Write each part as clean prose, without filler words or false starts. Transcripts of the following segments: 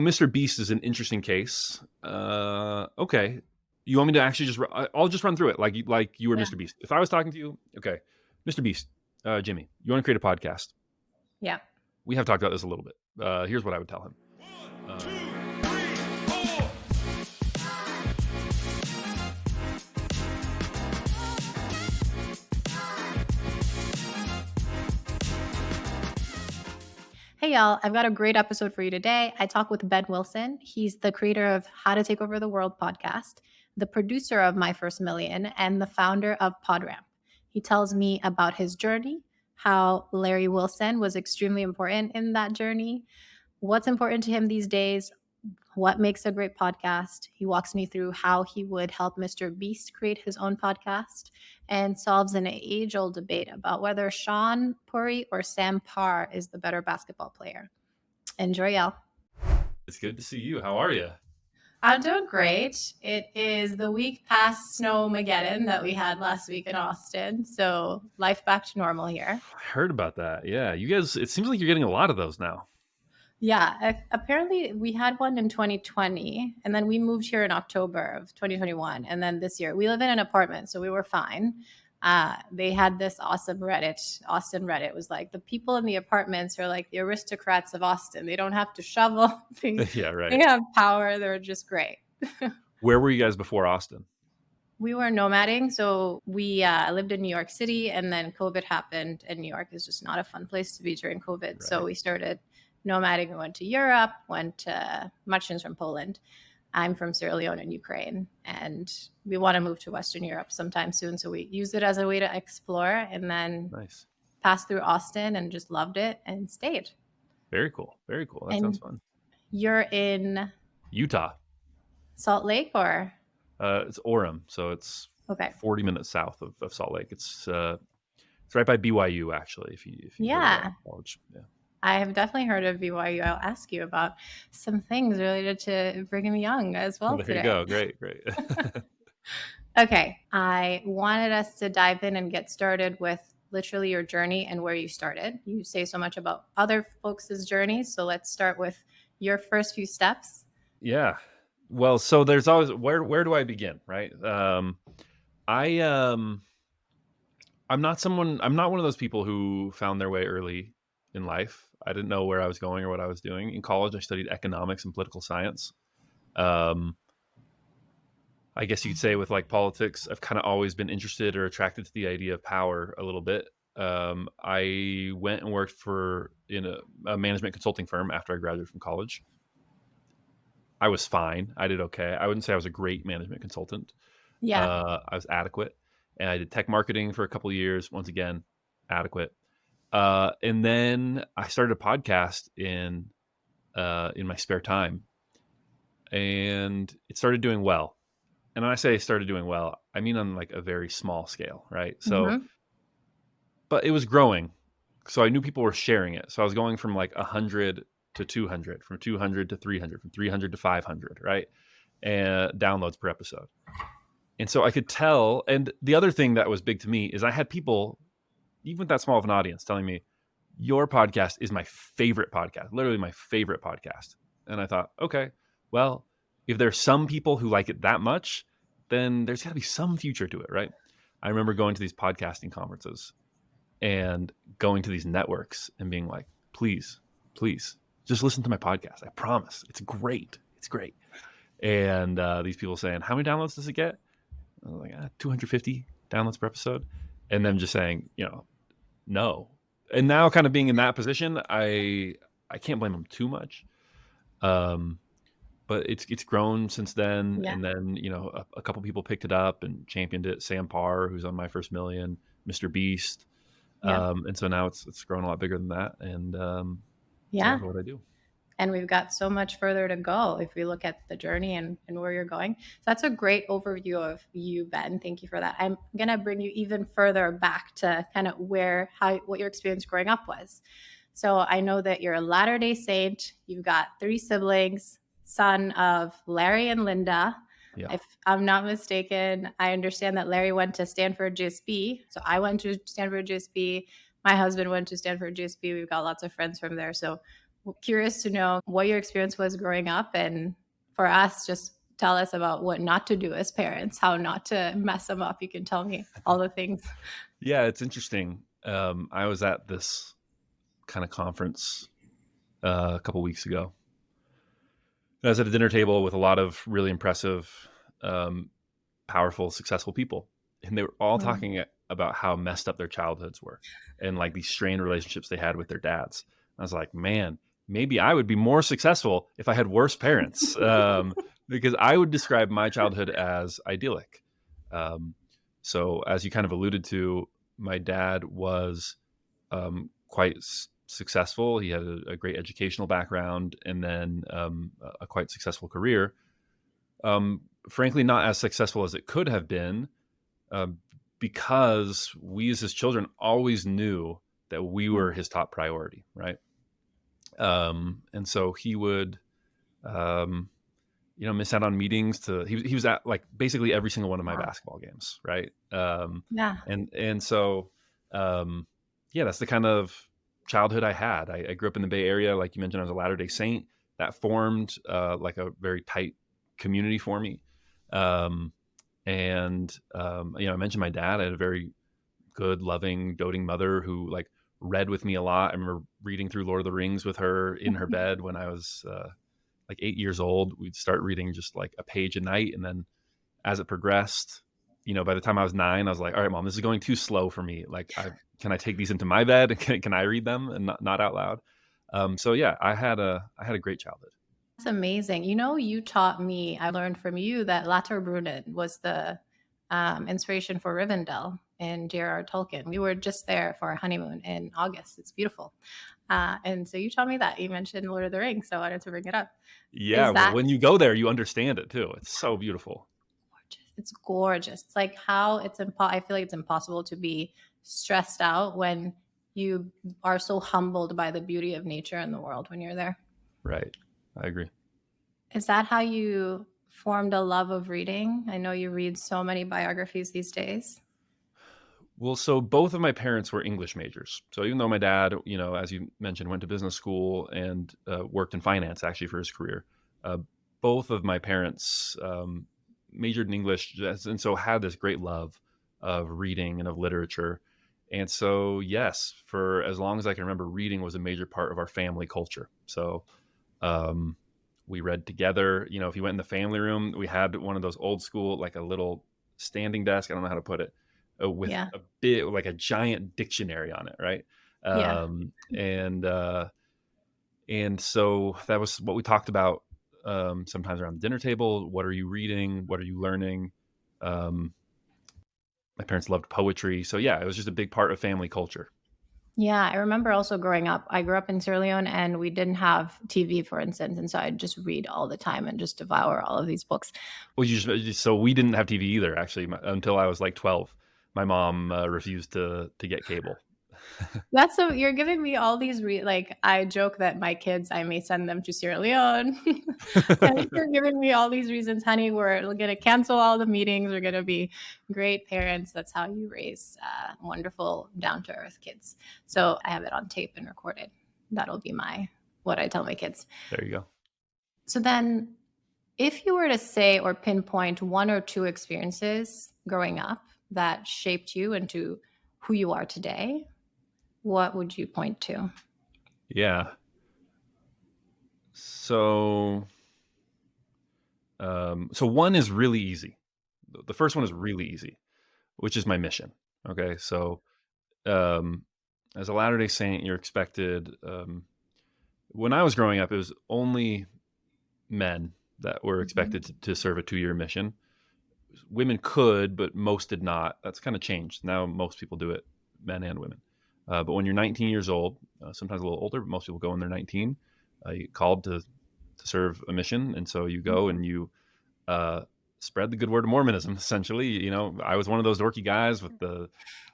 MrBeast is an interesting case. Okay. You want me to actually I'll just run through it like you were Yeah. MrBeast. If I was talking to you, okay. MrBeast, Jimmy, you want to create a podcast? Yeah. We have talked about this a little bit. Here's what I would tell him. 1, 2, 3, 4. Hey, y'all. I've got a great episode for you today. I talk with Ben Wilson. He's the creator of How to Take Over the World podcast, the producer of MyFirstMillion, and the founder of PodRamp. He tells me about his journey, how Larry Wilson was extremely important in that journey, what's important to him these days, what makes a great podcast. He walks me through how he would help MrBeast create his own podcast and solves an age-old debate about whether Shaan, Puri, or Sam Parr is the better basketball player. Enjoy, y'all. It's good to see you. How are you? I'm doing great. It is the week past Snowmageddon that we had last week in Austin. So life back to normal here. I heard about that. Yeah. You guys, it seems like you're getting a lot of those now. Yeah, apparently we had one in 2020, and then we moved here in October of 2021, and then this year we live in an apartment, so we were fine. They had this awesome Reddit. Austin Reddit was like, the people in the apartments are like the aristocrats of Austin. They don't have to shovel. Yeah, right. They have power. They're just great. Where were you guys before Austin? We were nomading, so we lived in New York City, and then COVID happened, and New York is just not a fun place to be during COVID. Right. So we started nomading. We went to Europe, Marcin's from Poland. I'm from Sierra Leone in Ukraine, and we want to move to Western Europe sometime soon. So we used it as a way to explore, and then passed through Austin and just loved it and stayed. Very cool. Very cool. That sounds fun. You're in Utah. Salt Lake, or? It's Orem, so it's 40 minutes south of Salt Lake. It's right by BYU, actually. If you yeah. College. Yeah. I have definitely heard of BYU. I'll ask you about some things related to Brigham Young as well today. There you go. Great. Okay. I wanted us to dive in and get started with literally your journey and where you started. You say so much about other folks' journeys, so let's start with your first few steps. Yeah. Well, so there's always where do I begin, right? I'm not one of those people who found their way early in life. I didn't know where I was going or what I was doing. In college, I studied economics and political science. I guess you could say with like politics, I've kind of always been interested or attracted to the idea of power a little bit. I went and worked in a management consulting firm after I graduated from college. I was fine. I did okay. I wouldn't say I was a great management consultant. Yeah. I was adequate. And I did tech marketing for a couple of years. Once again, adequate. And then I started a podcast in my spare time, and it started doing well. And when I say it started doing well, I mean on like a very small scale, right? So, but it was growing, so I knew people were sharing it. So I was going from like 100 to 200, from 200 to 300, from 300 to 500, right? And downloads per episode. And so I could tell. And the other thing that was big to me is I had people, even with that small of an audience, telling me, your podcast is my favorite podcast, literally my favorite podcast. And I thought, okay, well, if there's some people who like it that much, then there's got to be some future to it, right? I remember going to these podcasting conferences and going to these networks and being like, please, just listen to my podcast. I promise. It's great. And these people saying, how many downloads does it get? I was like, 250 downloads per episode. And them just saying, no. And now kind of being in that position, I can't blame them too much. But it's grown since then. Yeah. And then, a couple people picked it up and championed it. Sam Parr, who's on MyFirstMillion, MrBeast. Yeah. And so now it's grown a lot bigger than that. And that's what I do. And we've got so much further to go if we look at the journey and where you're going. So that's a great overview of you, Ben. Thank you for that. I'm going to bring you even further back to kind of what your experience growing up was. So I know that you're a Latter-day Saint. You've got 3 siblings, son of Larry and Linda. Yeah. If I'm not mistaken, I understand that Larry went to Stanford GSB. So I went to Stanford GSB. My husband went to Stanford GSB. We've got lots of friends from there. So Curious to know what your experience was growing up, and for us, just tell us about what not to do as parents, how not to mess them up. You can tell me all the things. Yeah, it's interesting. I was at this kind of conference a couple weeks ago. I was at a dinner table with a lot of really impressive, um, powerful, successful people, and they were all Mm. talking about how messed up their childhoods were, and like these strained relationships they had with their dads. I was like, man, maybe I would be more successful if I had worse parents, because I would describe my childhood as idyllic. Um, so, as you kind of alluded to, my dad was quite successful. He had a great educational background and then a quite successful career. Frankly, not as successful as it could have been, um, because we as his children always knew that we were Mm. his top priority, right? And so he would, um, miss out on meetings to. He was at like basically every single one of my Wow. basketball games, right? Yeah. And so, um, yeah, that's the kind of childhood I had. I grew up in the Bay Area, like you mentioned. I was a Latter-day Saint. That formed like a very tight community for me. Um, I mentioned my dad. I had a very good, loving, doting mother who like read with me a lot. I remember reading through Lord of the Rings with her in her bed when I was like 8 years old. We'd start reading just like a page a night, and then as it progressed, by the time I was 9, I was like, all right, mom, this is going too slow for me. Like, can I take these into my bed? Can I read them and not out loud? So yeah, I had a great childhood. That's amazing. You taught me, I learned from you that Latterbrunnen was the inspiration for Rivendell in J.R.R. Tolkien. We were just there for our honeymoon in August. It's beautiful. And so you taught me that. You mentioned Lord of the Rings, so I wanted to bring it up. Yeah, Is well, that when you go there, you understand it too. It's so beautiful. gorgeous? It's gorgeous. It's like how I feel like it's impossible to be stressed out when you are so humbled by the beauty of nature and the world when you're there. Right. I agree. Is that how you formed a love of reading? I know you read so many biographies these days. Well, so both of my parents were English majors. So even though my dad, as you mentioned, went to business school and worked in finance actually for his career, uh, both of my parents majored in English, and so had this great love of reading and of literature. And so, yes, for as long as I can remember, reading was a major part of our family culture. So um, we read together. If you went in the family room, we had one of those old school, like a little standing desk. I don't know how to put it, with Yeah. a bit like a giant dictionary on it, right? Yeah. And so that was what we talked about sometimes around the dinner table. What are you reading? What are you learning? Um, my parents loved poetry, so yeah, it was just a big part of family culture. Yeah. I remember also growing up. I grew up in Sierra Leone and we didn't have TV, for instance. And so I'd just read all the time and just devour all of these books. Well, so we didn't have TV either, actually, until I was like 12. My mom refused to get cable. That's so you're giving me all these like I joke that my kids I may send them to Sierra Leone. And you're giving me all these reasons, honey. We're gonna cancel all the meetings. We're gonna be great parents. That's how you raise wonderful, down to earth kids. So I have it on tape and recorded. That'll be my what I tell my kids. There you go. So then, if you were to say or pinpoint one or two experiences growing up that shaped you into who you are today, what would you point to? Yeah. So one is really easy. The first one is really easy, which is my mission. Okay, so um, as a Latter Day Saint, you're expected. When I was growing up, it was only men that were expected Mhm. to serve a 2-year mission. Women could, but most did not. That's kind of changed. Now most people do it, men and women. But when you're 19 years old, sometimes a little older, but most people go when they're 19, you get called to serve a mission, and so you go and you uh, spread the good word of Mormonism. Essentially, I was one of those dorky guys with the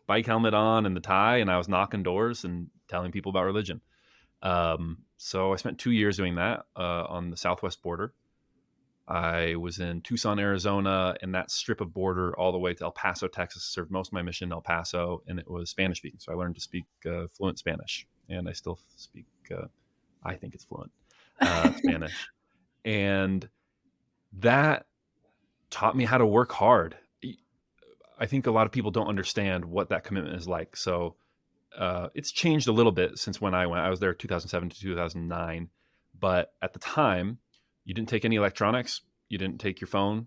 bike helmet on and the tie, and I was knocking doors and telling people about religion. So I spent 2 years doing that on the southwest border. I was in Tucson, Arizona, and that strip of border all the way to El Paso, Texas. Served most of my mission in El Paso, and it was Spanish speaking. So I learned to speak fluent Spanish, and I still speak. I think it's fluent, Spanish. And that taught me how to work hard. I think a lot of people don't understand what that commitment is like. So it's changed a little bit since when I went. I was there 2007 to 2009. But at the time, you didn't take any electronics. You didn't take your phone.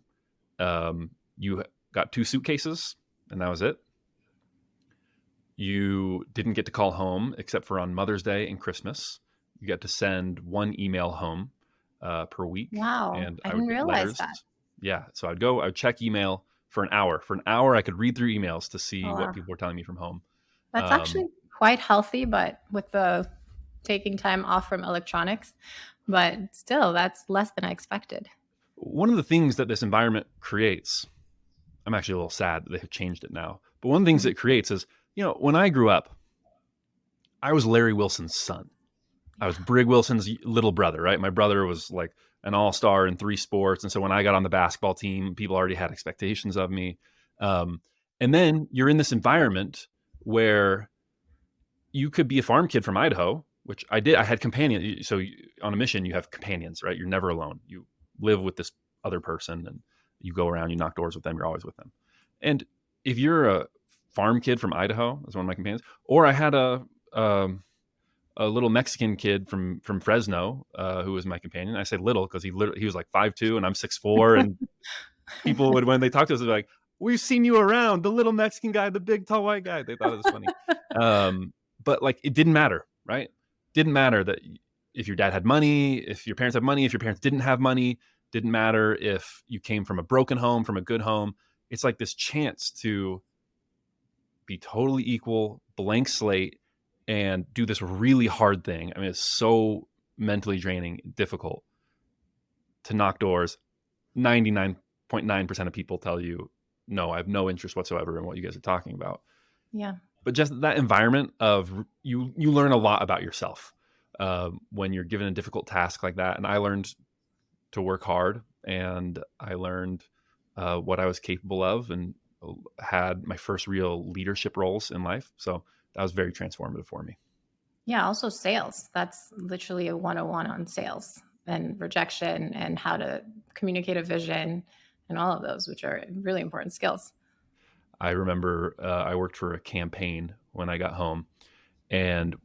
You got 2 suitcases, and that was it. You didn't get to call home except for on Mother's Day and Christmas. You got to send 1 email home per week, Wow, and I I would didn't get realize letters. that. Yeah, so I'd check email for an hour. For an hour, I could read through emails to see Oh, what wow. people were telling me from home. That's Um, actually quite healthy, but with the taking time off from electronics, but still, that's less than I expected. one of the things that this environment creates, I'm actually a little sad that they've changed it now, but one of the things Mhm. it creates is, when I grew up, I was Larry Wilson's son. I was Yeah. Brig Wilson's little brother, right? My brother was like an all-star in 3 sports. And so when I got on the basketball team, people already had expectations of me. Um, and then you're in this environment where you could be a farm kid from Idaho, which I did. I had companions. So on a mission, you have companions, right? You're never alone. You live with this other person and you go around, you knock doors with them, you're always with them. And if you're a farm kid from Idaho, as one of my companions, or I had a little Mexican kid from Fresno who was my companion. I say little because he was like 5'2" and I'm 6'4", and people would, when they talk to us, they're like, "We've seen you around, the little Mexican guy, the big tall white guy." They thought it was funny, but like it didn't matter, right? Didn't matter that if your dad had money, if your parents had money, if your parents didn't have money. Didn't matter if you came from a broken home, from a good home. It's like this chance to be totally equal, blank slate, and do this really hard thing. I mean, it's so mentally draining, difficult to knock doors. 99.9% of people tell you, no, I have no interest whatsoever in what you guys are talking about. Yeah. But just that environment of you learn a lot about yourself when you're given a difficult task like that. And I learned to work hard, and I learned what I was capable of, and had my first real leadership roles in life. So that was very transformative for me. Yeah. Also, sales. That's literally a 101 on sales and rejection and how to communicate a vision and all of those, which are really important skills. I remember I worked for a campaign when I got home, and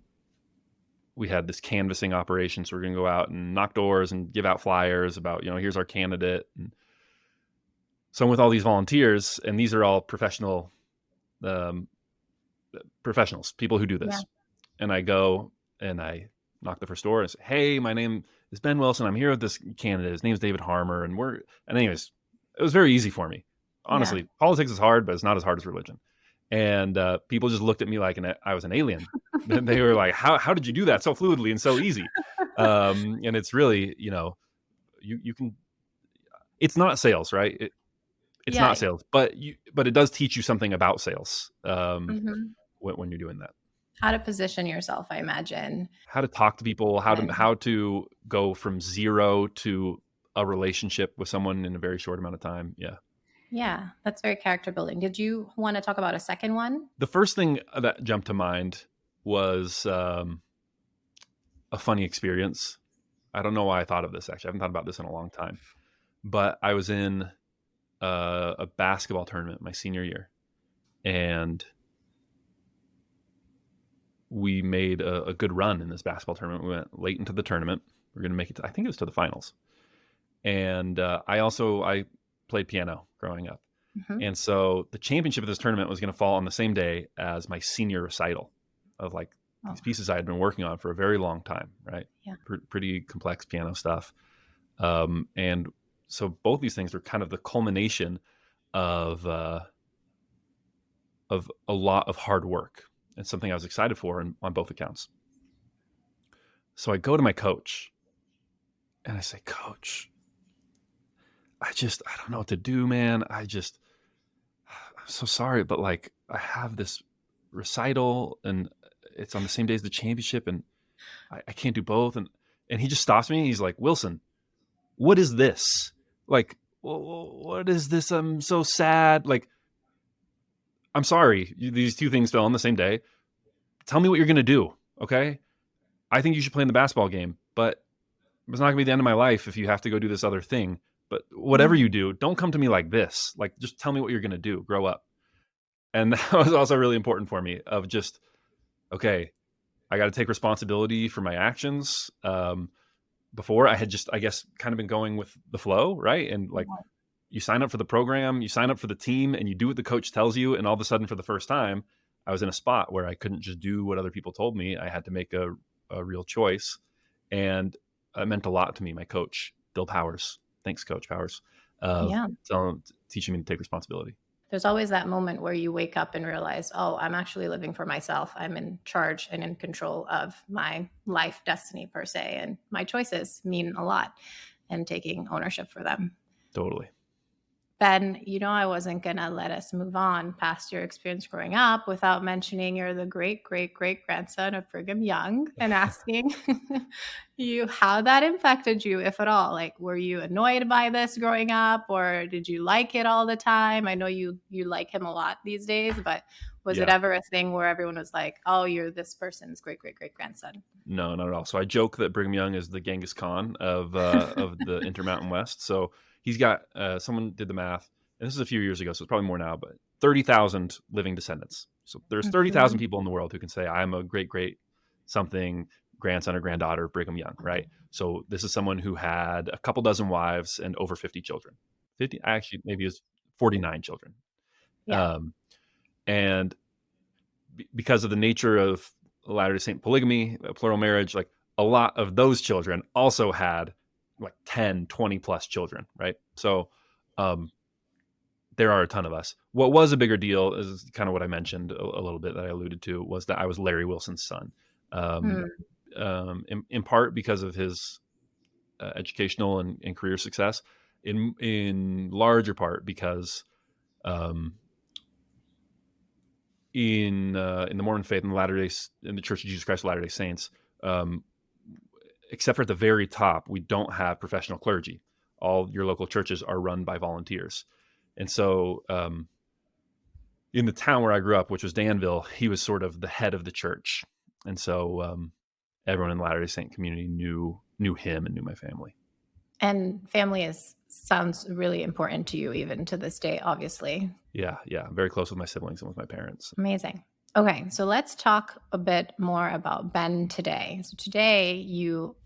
we had this canvassing operation. So we're going to go out and knock doors and give out flyers about, here's our candidate. And so I'm with all these volunteers, and these are all um, professionals, people who do Yeah. this. And I go and I knock the first door and say, "Hey, my name is Ben Wilson. I'm here with this candidate. His name's David Harmer." And anyways, it was very easy for me. Yeah. Honestly, politics is hard, but it's not as hard as religion. And people just looked at me like I was an alien. And they were like, how did you do that so fluidly and so easy? And it's really, you can, it's not sales, right? It's Yeah. not sales, but it does teach you something about sales Mhm. when you're doing that. How to position yourself, I imagine. How to talk to people, And how to go from 0 to a relationship with someone in a very short amount of time. Yeah. yeah, that's very character building. Did you want to talk about a second one? The first thing that jumped to mind was a funny experience. I don't know why I thought of this, actually. I haven't thought about this in a long time. But I was in a basketball tournament my senior year, and we made a good run in this basketball tournament. We went late into the tournament. We are going to make it I think it was to the finals. And I played piano growing up. Mhm. And so the championship of this tournament was going to fall on the same day as my senior recital of like Oh, these pieces I had been working on for a very long time, right? yeah. Pretty complex piano stuff. And so both these things were kind of the culmination of a lot of hard work, and something I was excited for on both accounts. So I go to my coach and I say, "Coach, I don't know what to do, man. I'm so sorry, but like I have this recital and it's on the same day as the championship, and I can't do both." And he just stops me. He's like, "Wilson, what is this? Like, what is this? I'm so sad. Like, I'm sorry. These 2 things fell on the same day. Tell me what you're going to do. Okay. I think you should play in the basketball game. but it's not gonna be the end of my life if you have to go do this other thing. But whatever Mm. you do, don't come to me like this. Like, just tell me what you're gonna do. Grow up. And that was also really important for me of just, okay, I got to take responsibility for my actions. Before I had just, I guess, kind of been going with the flow, right? And like, you sign up for the program, you sign up for the team, and you do what the coach tells you. And all of a sudden, for the first time, I was in a spot where I couldn't just do what other people told me. I had to make a real choice. And it meant a lot to me. My coach, Bill Powers, thanks, Coach Powers, of Yeah. teaching me to take responsibility. There's always that moment where you wake up and realize, oh, I'm actually living for myself. I'm in charge and in control of my life destiny, per se. And my choices mean a lot, and taking ownership for them. Totally. Ben, I wasn't going to let us move on past your experience growing up without mentioning you're the great, great, great grandson of Brigham Young, and asking you how that impacted you, if at all. Like, were you annoyed by this growing up, or did you like it all the time? I know you like him a lot these days, but was it Yeah. ever a thing where everyone was like, oh, you're this person's great, great, great grandson? No, not at all. So I joke that Brigham Young is the Genghis Khan of the Intermountain West. So he's got someone did the math, and this is a few years ago, so it's probably more now, but 30,000 living descendants. So there's 30,000 Mhm. people in the world who can say I'm a great great something grandson or granddaughter of Brigham Young, right? So this is someone who had a couple dozen wives and over 50 children. 50, actually, maybe it's 49 children. Yeah. Um, and because of the nature of Latter-day Saint polygamy, plural marriage, like a lot of those children also had like 10, 20 plus children, right? So um, there are a ton of us. What was a bigger deal is kind of what I mentioned a little bit that I alluded to, was that I was Larry Wilson's son. Um, Mm. in part because of his educational and career success, in larger part because um, in the Mormon faith, in the in the Church of Jesus Christ of Latter Day Saints, um, except for at the very top, we don't have professional clergy. All your local churches are run by volunteers, and so in the town where I grew up, which was Danville, he was sort of the head of the church, and so everyone in the Latter Day Saint community knew him and knew my family. And family sounds really important to you, even to this day, obviously. Yeah, I'm very close with my siblings and with my parents. Amazing. Okay, so let's talk a bit more about Ben today. So today you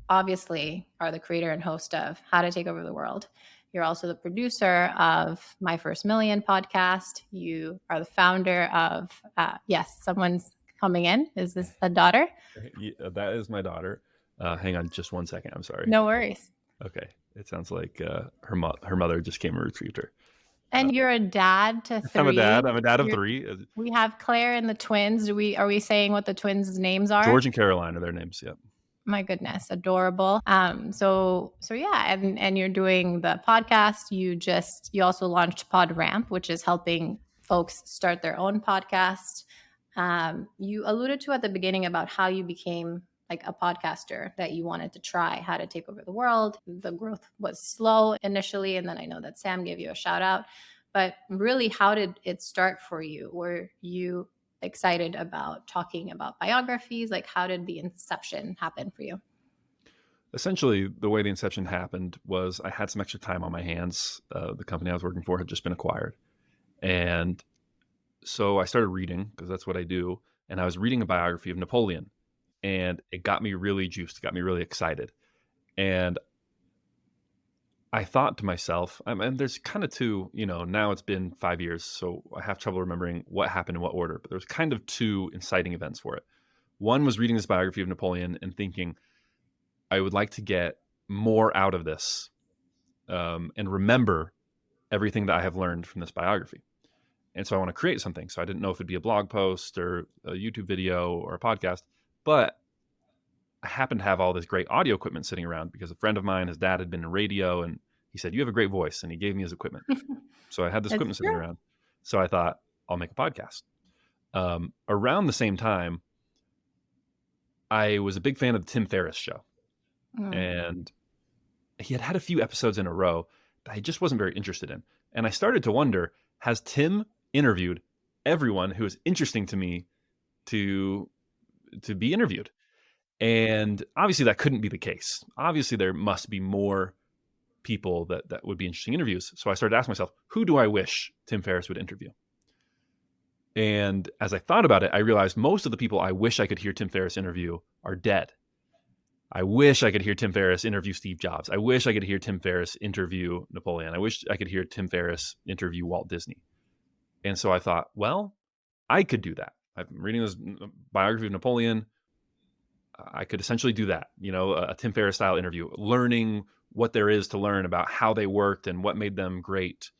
obviously are the creator and host of How to Take Over the World. You're also the producer of MyFirstMillion podcast. You are the founder of, yes, someone's coming in. Is this a daughter? Yeah, that is my daughter. Hang on just one second. I'm sorry. No worries. Okay. It sounds like her mother just came and retrieved her. And you're a dad to I'm a three. dad. I'm a dad of You're, 3. we have Claire and the twins. Are we saying what the twins' names are? George and Caroline are their names. Yep. My goodness, adorable. So yeah, and you're doing the podcast. You also launched PodRamp, which is helping folks start their own podcast. You alluded to at the beginning about how you became like a podcaster, that you wanted to try how to take over the world. The growth was slow initially, and then I know that Sam gave you a shout out. But really, how did it start for you? Were you excited about talking about biographies? Like, how did the inception happen for you? Essentially, the way the inception happened was I had some extra time on my hands. The company I was working for had just been acquired. And so I started reading, because that's what I do. And I was reading a biography of Napoleon. And it got me really juiced, got me really excited. And I thought to myself, and there's kind of two, now it's been 5 years, so I have trouble remembering what happened in what order, but there's kind of two inciting events for it. One was reading this biography of Napoleon and thinking, I would like to get more out of this, and remember everything that I have learned from this biography. And so I want to create something. So I didn't know if it'd be a blog post or a YouTube video or a podcast, but I happened to have all this great audio equipment sitting around because a friend of mine, his dad had been in radio, and he said, "You have a great voice," and he gave me his equipment. So I had this It's equipment sitting true. around. So I thought, I'll make a podcast. Around the same time, I was a big fan of the Tim Ferriss show, Mm. and he had a few episodes in a row that I just wasn't very interested in. And I started to wonder, has Tim interviewed everyone who is interesting to me to be interviewed? And obviously that couldn't be the case. Obviously there must be more people that would be interesting interviews. So I started asking myself, who do I wish Tim Ferriss would interview? And as I thought about it, I realized most of the people I wish I could hear Tim Ferriss interview are dead. I wish I could hear Tim Ferriss interview Steve Jobs. I wish I could hear Tim Ferriss interview Napoleon. I wish I could hear Tim Ferriss interview Walt Disney. And so I thought, well, I could do that. I'm reading this biography of Napoleon. I could essentially do that, a Tim Ferriss style interview, learning what there is to learn about how they worked and what made them great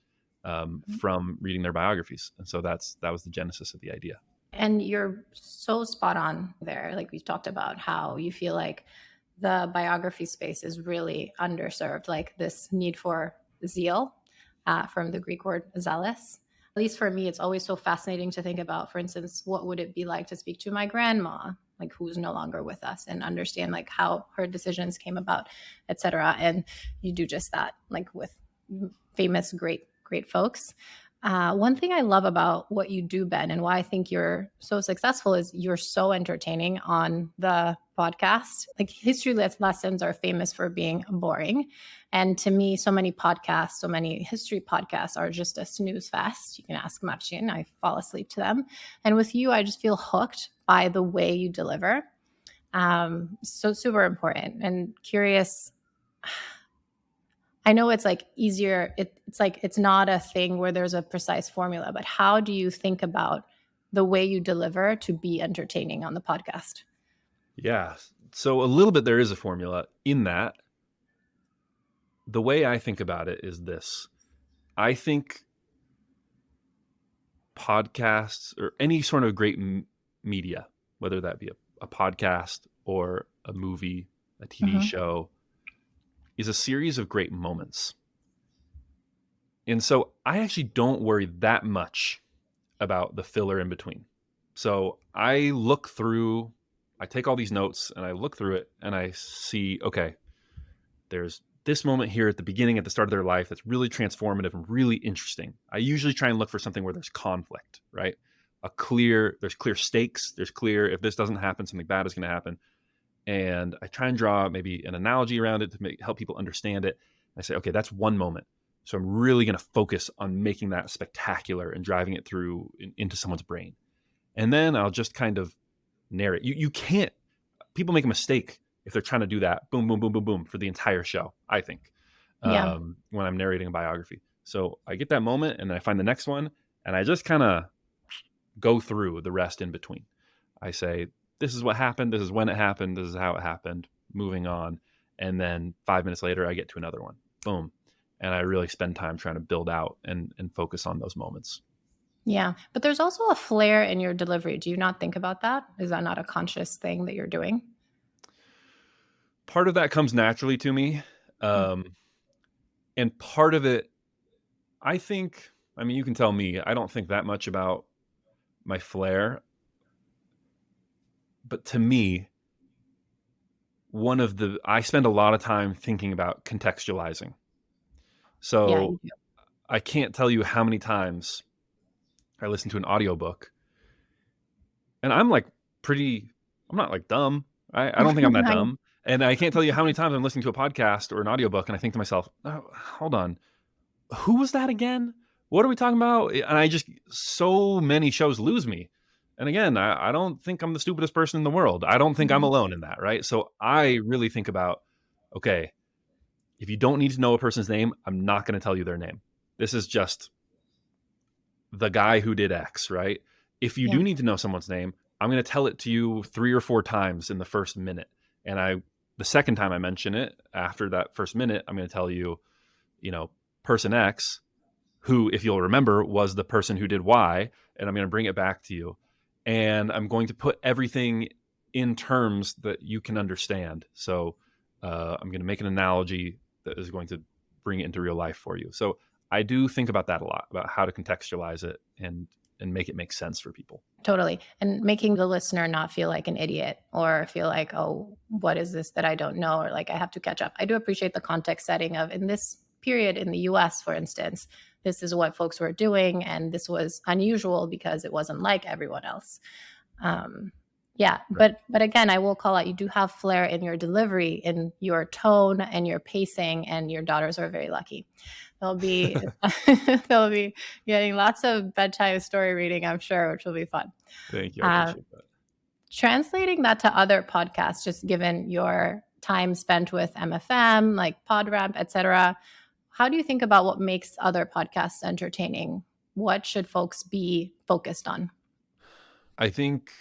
from reading their biographies. And so that was the genesis of the idea. And you're so spot on there. Like we've talked about how you feel like the biography space is really underserved, like this need for zeal, from the Greek word zealous. At least for me, it's always so fascinating to think about, for instance, what would it be like to speak to my grandma, like who's no longer with us, and understand like how her decisions came about, etc. And you do just that, like with famous, great folks. One thing I love about what you do, Ben, and why I think you're so successful is you're so entertaining on the podcast. Like history lessons are famous for being boring. And to me, so many podcasts, so many history podcasts are just a snooze fest. You can ask Marcin, I fall asleep to them. And with you, I just feel hooked by the way you deliver. So super important and curious. I know it's like easier. It's like it's not a thing where there's a precise formula, but how do you think about the way you deliver to be entertaining on the podcast? Yeah. So a little bit there is a formula in that. The way I think about it is this. I think podcasts or any sort of great media, whether that be a podcast or a movie, a TV show, is a series of great moments. And so I actually don't worry that much about the filler in between. So I take all these notes and I look through it and I see, okay, there's this moment here at the beginning, at the start of their life that's really transformative and really interesting. I usually try and look for something where there's conflict, right? There's clear stakes. There's clear, if this doesn't happen, something bad is going to happen. And I try and draw maybe an analogy around it to help people understand it. I say, okay, that's one moment. So I'm really going to focus on making that spectacular and driving it through into someone's brain. And then I'll just kind of narrate. You can't, people make a mistake if they're trying to do that, boom, boom, boom, boom, boom, for the entire show, I think, when I'm narrating a biography. So I get that moment and then I find the next one and I just kind of go through the rest in between. I say, this is what happened. This is when it happened. This is how it happened. Moving on. And then 5 minutes later, I get to another one. Boom. And I really spend time trying to build out and focus on those moments. Yeah. But there's also a flair in your delivery. Do you not think about that? Is that not a conscious thing that you're doing? Part of that comes naturally to me. And part of it, I think, I mean, you can tell me, I don't think that much about my flair. But to me, I spend a lot of time thinking about contextualizing. So I can't tell you how many times I listen to an audiobook and I'm not like dumb. I don't think I'm that dumb. And I can't tell you how many times I'm listening to a podcast or an audiobook and I think to myself, oh, hold on, who was that again? What are we talking about? And so many shows lose me. And again, I don't think I'm the stupidest person in the world. I don't think I'm alone in that, right? So I really think about, okay, if you don't need to know a person's name, I'm not going to tell you their name. This is just the guy who did X, right? If you do need to know someone's name, I'm going to tell it to you 3 or 4 times in the first minute. And the second time I mention it, after that first minute, I'm going to tell you, person X, who, if you'll remember, was the person who did Y, and I'm going to bring it back to you. And I'm going to put everything in terms that you can understand. So I'm going to make an analogy that is going to bring it into real life for you. So I do think about that a lot, about how to contextualize it and make it make sense for people. Totally. And making the listener not feel like an idiot or feel like, oh, what is this that I don't know? Or like I have to catch up. I do appreciate the context setting of, in this period in the US, for instance, this is what folks were doing. And this was unusual because it wasn't like everyone else. Yeah, Right. but again, I will call out, you do have flair in your delivery, in your tone and your pacing, and your daughters are very lucky. They'll be they'll be getting lots of bedtime story reading, I'm sure, which will be fun. Thank you. I appreciate that. Translating that to other podcasts, just given your time spent with MFM, like PodRamp, etc., how do you think about what makes other podcasts entertaining? What should folks be focused on? I think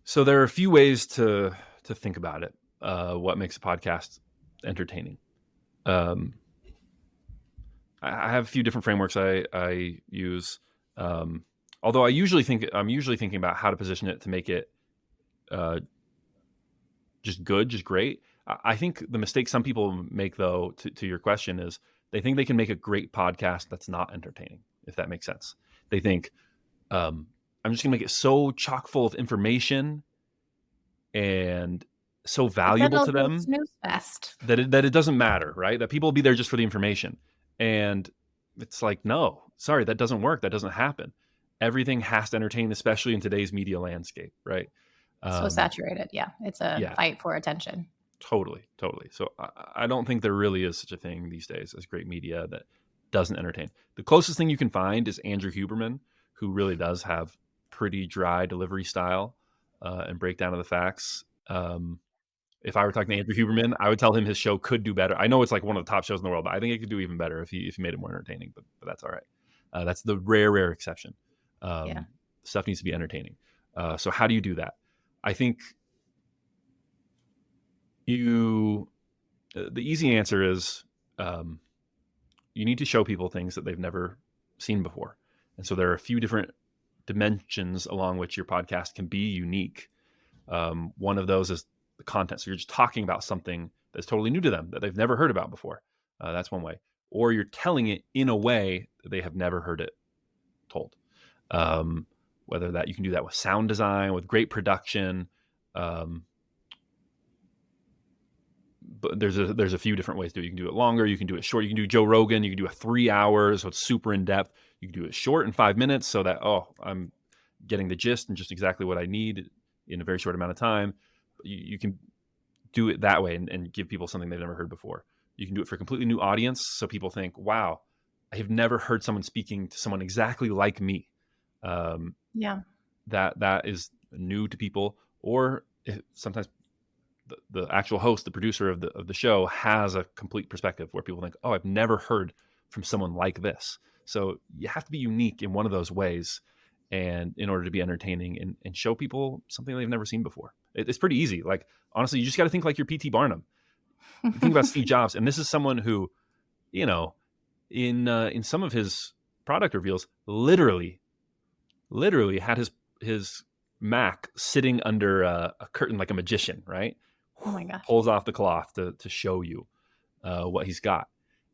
so there are a few ways to think about it. What makes a podcast entertaining? I have a few different frameworks I use. Although I'm usually thinking about how to position it to make it just good, just great. I think the mistake some people make, though, to your question, is they think they can make a great podcast that's not entertaining, if that makes sense. They think, I'm just going to make it so chock full of information and so But then valuable they'll to do a them snooze fest. that it doesn't matter, right? That people will be there just for the information. And it's like, no, sorry, that doesn't work. That doesn't happen. Everything has to entertain, especially in today's media landscape, right? So saturated. Yeah, it's a Yeah, fight for attention. totally. So I don't think there really is such a thing these days as great media that doesn't entertain. The closest thing you can find is Andrew Huberman, who really does have pretty dry delivery style and breakdown of the facts. If I were talking to Andrew Huberman, I would tell him his show could do better. I know it's like one of the top shows in the world, but I think it could do even better if he made it more entertaining. But that's all right. That's the rare exception. Yeah. Stuff needs to be entertaining. So how do you do that? I think the easy answer is you need to show people things that they've never seen before. And so there are a few different dimensions along which your podcast can be unique. One of those is the content. So you're just talking about something that's totally new to them that they've never heard about before. That's one way. Or you're telling it in a way that they have never heard it told. Whether that you can do that with sound design, with great production. But there's a few different ways to do it. You can do it longer. You can do it short. You can do Joe Rogan. You can do it 3 hours, so it's super in depth. You can do it short in 5 minutes, so that I'm getting the gist and just exactly what I need in a very short amount of time. You can do it that way and give people something they've never heard before. You can do it for a completely new audience, so people think, "Wow, I have never heard someone speaking to someone exactly like me." Yeah. That is new to people, or sometimes the actual host, the producer of the show, has a complete perspective where people think, "Oh, I've never heard from someone like this." So you have to be unique in one of those ways, and in order to be entertaining and show people something they've never seen before. It's pretty easy. Like, honestly, you just got to think like you're PT Barnum. You think about Steve Jobs, and this is someone who, you know, in some of his product reveals, literally had his Mac sitting under a curtain like a magician, right? Oh my gosh. Pulls off the cloth to show you what he's got.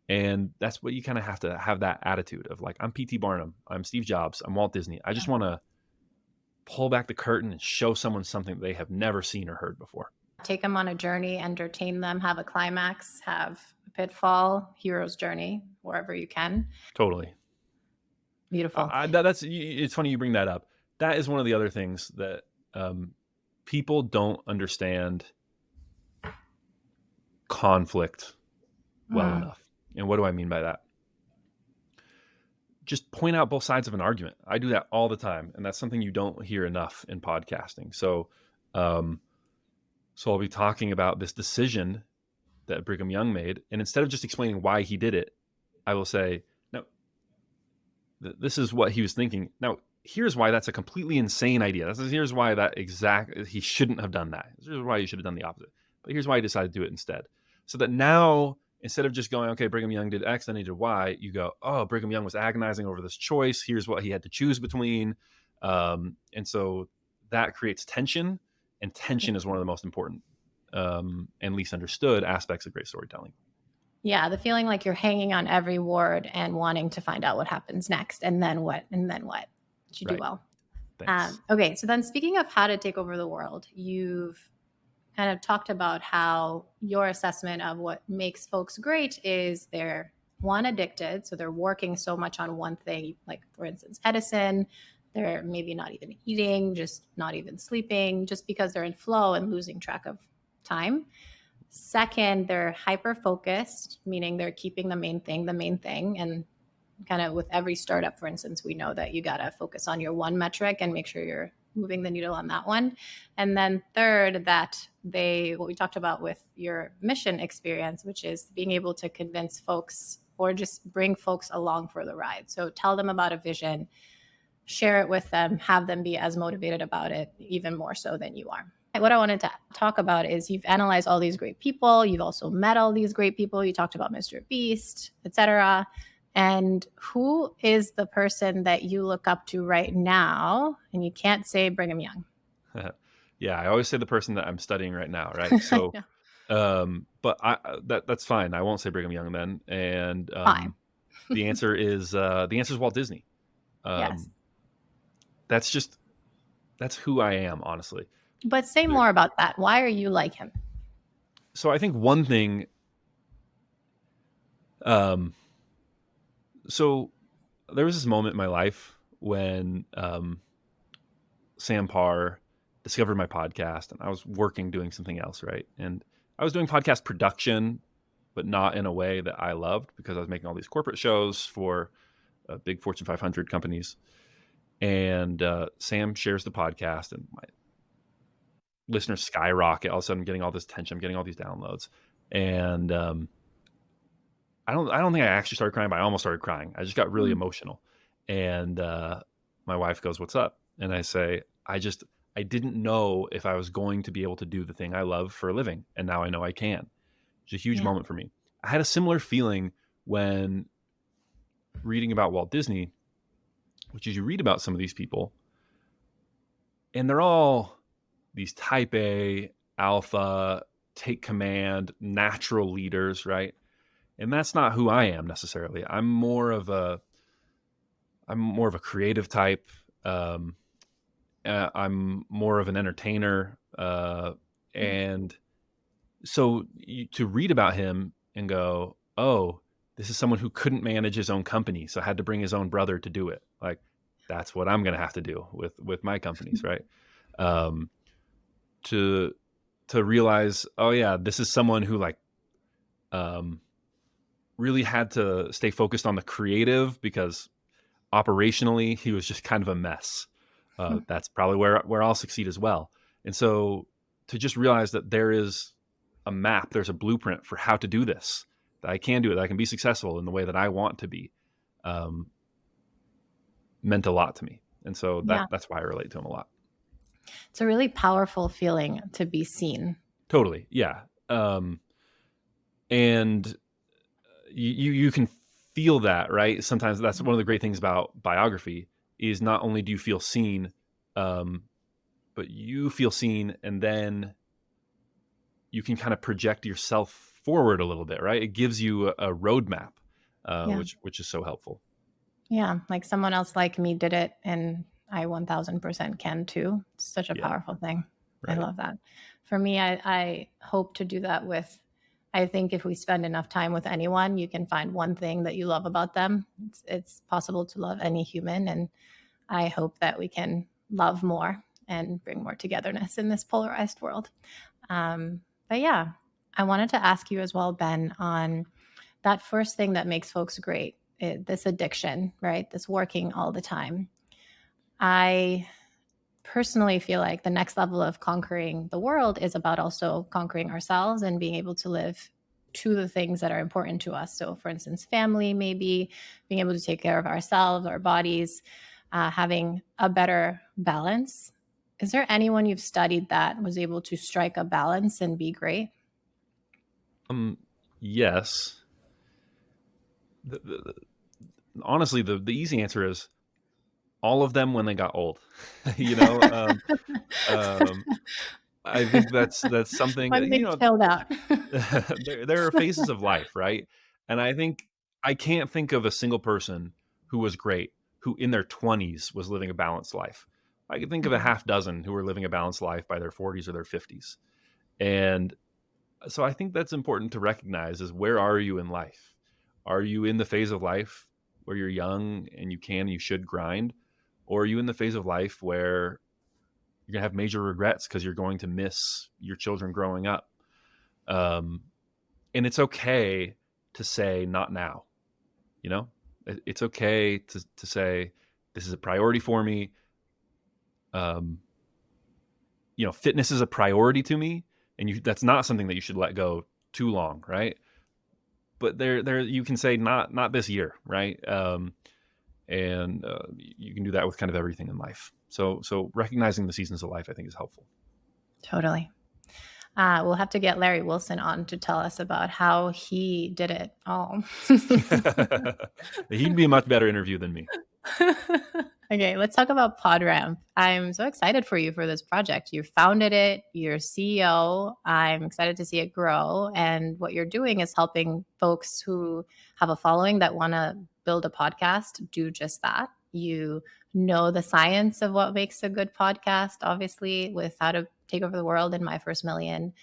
And that's what you kind of have to have, that attitude of like, I'm PT Barnum, I'm Steve Jobs, I'm Walt Disney. I just want to pull back the curtain and show someone something they have never seen or heard before. Take them on a journey, entertain them, have a climax, have a pitfall, hero's journey, wherever you can. Totally. Beautiful. It's funny you bring that up. That is one of the other things that people don't understand conflict well enough. And what do I mean by that? Just point out both sides of an argument. I do that all the time, and that's something you don't hear enough in podcasting. So I'll be talking about this decision that Brigham Young made, and instead of just explaining why he did it, I will say, no, this is what he was thinking. Now, here's why that's a completely insane idea. Here's why he shouldn't have done that. Here's why you should have done the opposite. But here's why he decided to do it instead. So that now, instead of just going, okay, Brigham Young did X, then he did Y, you go, oh, Brigham Young was agonizing over this choice. Here's what he had to choose between. And so that creates tension, and tension is one of the most important and least understood aspects of great storytelling. Yeah, the feeling like you're hanging on every word and wanting to find out what happens next, and then what, which you do well. Thanks. Okay, so then speaking of how to take over the world, you've kind of talked about how your assessment of what makes folks great is their one, addicted. So they're working so much on one thing, like for instance, Edison, they're maybe not even eating, just not even sleeping, just because they're in flow and losing track of time. Second, they're hyper focused, meaning they're keeping the main thing. And kind of with every startup, for instance, we know that you got to focus on your one metric and make sure you're moving the needle on that one. And then third, that what we talked about with your mission experience, which is being able to convince folks or just bring folks along for the ride. So tell them about a vision, share it with them, have them be as motivated about it, even more so than you are. What I wanted to talk about is you've analyzed all these great people. You've also met all these great people. You talked about MrBeast, etc. And who is the person that you look up to right now? And you can't say Brigham Young. Yeah, I always say the person that I'm studying right now, right? So, but that's fine. I won't say Brigham Young then. And the answer is Walt Disney. Yes. That's who I am, honestly. But say more about that. Why are you like him? So I think one thing, so there was this moment in my life when Sam Parr discovered my podcast, and I was working doing something else, right? And I was doing podcast production, but not in a way that I loved, because I was making all these corporate shows for big Fortune 500 companies. And Sam shares the podcast, and my listeners skyrocket. All of a sudden, I'm getting all this attention. I'm getting all these downloads, and I don't think I actually started crying, but I almost started crying. I just got really emotional, and my wife goes, "What's up?" And I say, I didn't know if I was going to be able to do the thing I love for a living, and now I know I can. It's a huge moment for me. I had a similar feeling when reading about Walt Disney, which is you read about some of these people, and they're all these type A, alpha, take command, natural leaders, right? And that's not who I am necessarily. I'm more of a creative type. I'm more of an entertainer. And so to read about him and go, oh, this is someone who couldn't manage his own company, so had to bring his own brother to do it. Like, that's what I'm going to have to do with my companies, right? To realize, oh yeah, this is someone who really had to stay focused on the creative, because operationally he was just kind of a mess. That's probably where I'll succeed as well. And so to just realize that there is a map, there's a blueprint for how to do this, that I can do it, that I can be successful in the way that I want to be, meant a lot to me. And so that's why I relate to him a lot. It's a really powerful feeling to be seen. Totally. Yeah. And you can feel that, right? Sometimes that's one of the great things about biography, is not only do you feel seen, but you feel seen, and then you can kind of project yourself forward a little bit, right? It gives you a roadmap, which is so helpful. Yeah, like someone else like me did it, and I 1000% can too. It's such a powerful thing. Right. I love that. For me, I hope to do that with, I think if we spend enough time with anyone, you can find one thing that you love about them. It's possible to love any human, and I hope that we can love more and bring more togetherness in this polarized world. But yeah, I wanted to ask you as well, Ben, on that first thing that makes folks great, this addiction, right? This working all the time. I personally feel like the next level of conquering the world is about also conquering ourselves and being able to live to the things that are important to us. So for instance, family, maybe being able to take care of ourselves, our bodies, having a better balance. Is there anyone you've studied that was able to strike a balance and be great? Yes. Honestly, the easy answer is all of them when they got old. I think that's something when they chilled out. there are phases of life, right? And I think I can't think of a single person who was great who in their 20s was living a balanced life. I can think of a half dozen who were living a balanced life by their 40s or their 50s. And so I think that's important to recognize, is where are you in life? Are you in the phase of life where you're young and you should grind? Or are you in the phase of life where you're going to have major regrets because you're going to miss your children growing up? And it's okay to say not now. It's okay to say this is a priority for me. Fitness is a priority to me, and that's not something that you should let go too long, right? But there you can say not this year, right? And you can do that with kind of everything in life. So recognizing the seasons of life, I think, is helpful. Totally. We'll have to get Larry Wilson on to tell us about how he did it all. He'd be a much better interview than me. Okay, let's talk about PodRamp. I'm so excited for you for this project. You founded it, you're CEO. I'm excited to see it grow. And what you're doing is helping folks who have a following that want to build a podcast do just that. You know the science of what makes a good podcast, obviously, with How to Take Over the World and My First Million.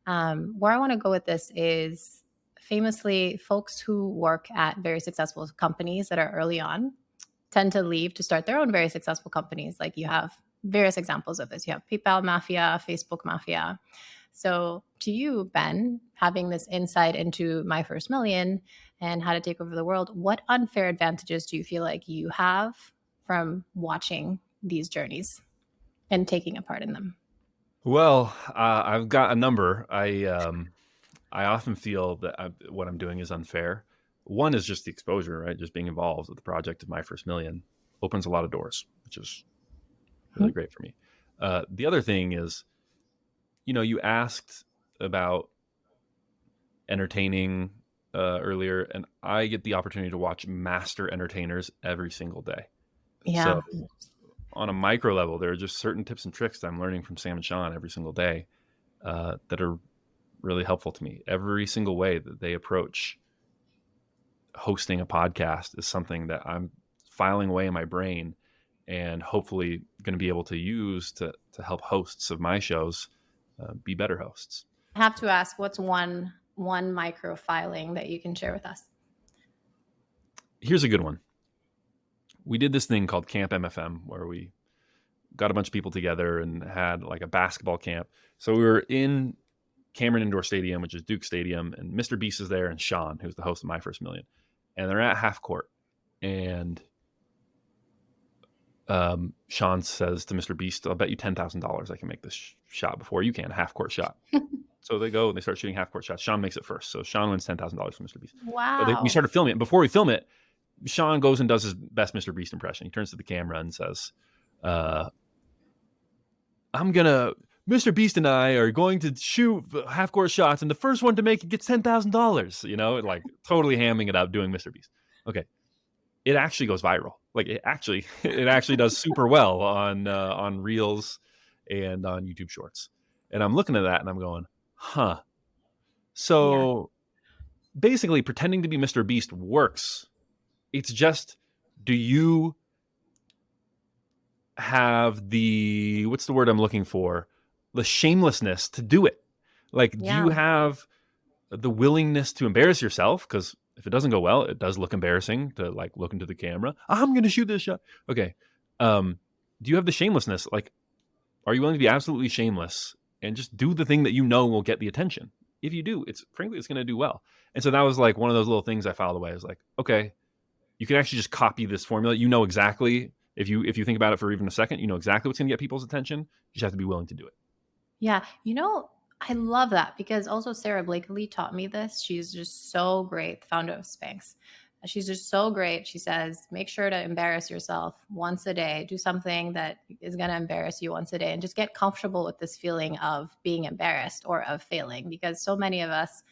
Where I want to go with this is famously, folks who work at very successful companies that are early on tend to leave to start their own very successful companies. Like you have various examples of this. You have PayPal Mafia, Facebook Mafia. So to you, Ben, having this insight into My First Million and How to Take Over the World, what unfair advantages do you feel like you have from watching these journeys and taking a part in them? Well, I've got a number. I often feel that what I'm doing is unfair. One is just the exposure, right? Just being involved with the project of My First Million opens a lot of doors, which is really great for me. The other thing is, you asked about entertaining earlier, and I get the opportunity to watch master entertainers every single day. Yeah. So on a micro level, there are just certain tips and tricks that I'm learning from Sam and Shaan every single day that are really helpful to me. Every single way that they approach hosting a podcast is something that I'm filing away in my brain and hopefully going to be able to use to help hosts of my shows be better hosts. I have to ask, what's one micro filing that you can share with us? Here's a good one. We did this thing called Camp MFM where we got a bunch of people together and had like a basketball camp. So we were in Cameron Indoor Stadium, which is Duke Stadium, and MrBeast is there and Shaan, who's the host of My First Million. And they're at half court. And Shaan says to MrBeast, I'll bet you $10,000 I can make this shot before you can, half court shot. So they go and they start shooting half court shots. Shaan makes it first. So Shaan wins $10,000 from MrBeast. Wow. But we started filming it. Before we film it, Shaan goes and does his best MrBeast impression. He turns to the camera and says, MrBeast and I are going to shoot half court shots, and the first one to make it gets $10,000. Like totally hamming it up, doing MrBeast. Okay, it actually goes viral. Like it actually does super well on Reels and on YouTube Shorts. And I'm looking at that and I'm going, huh. So basically, pretending to be MrBeast works. It's just, do you have the, what's the word I'm looking for? The shamelessness to do it. Like, do you have the willingness to embarrass yourself? Because if it doesn't go well, it does look embarrassing to like look into the camera. I'm going to shoot this shot. Okay. Do you have the shamelessness? Like, are you willing to be absolutely shameless and just do the thing that you know will get the attention? If you do, it's going to do well. And so that was like one of those little things I filed away. I was like, okay, you can actually just copy this formula. You know exactly, if you think about it for even a second, you know exactly what's going to get people's attention. You just have to be willing to do it. Yeah. I love that because also Sarah Blakely taught me this. She's just so great, the founder of Spanx. She's just so great. She says, make sure to embarrass yourself once a day. Do something that is going to embarrass you once a day and just get comfortable with this feeling of being embarrassed or of failing, because so many of us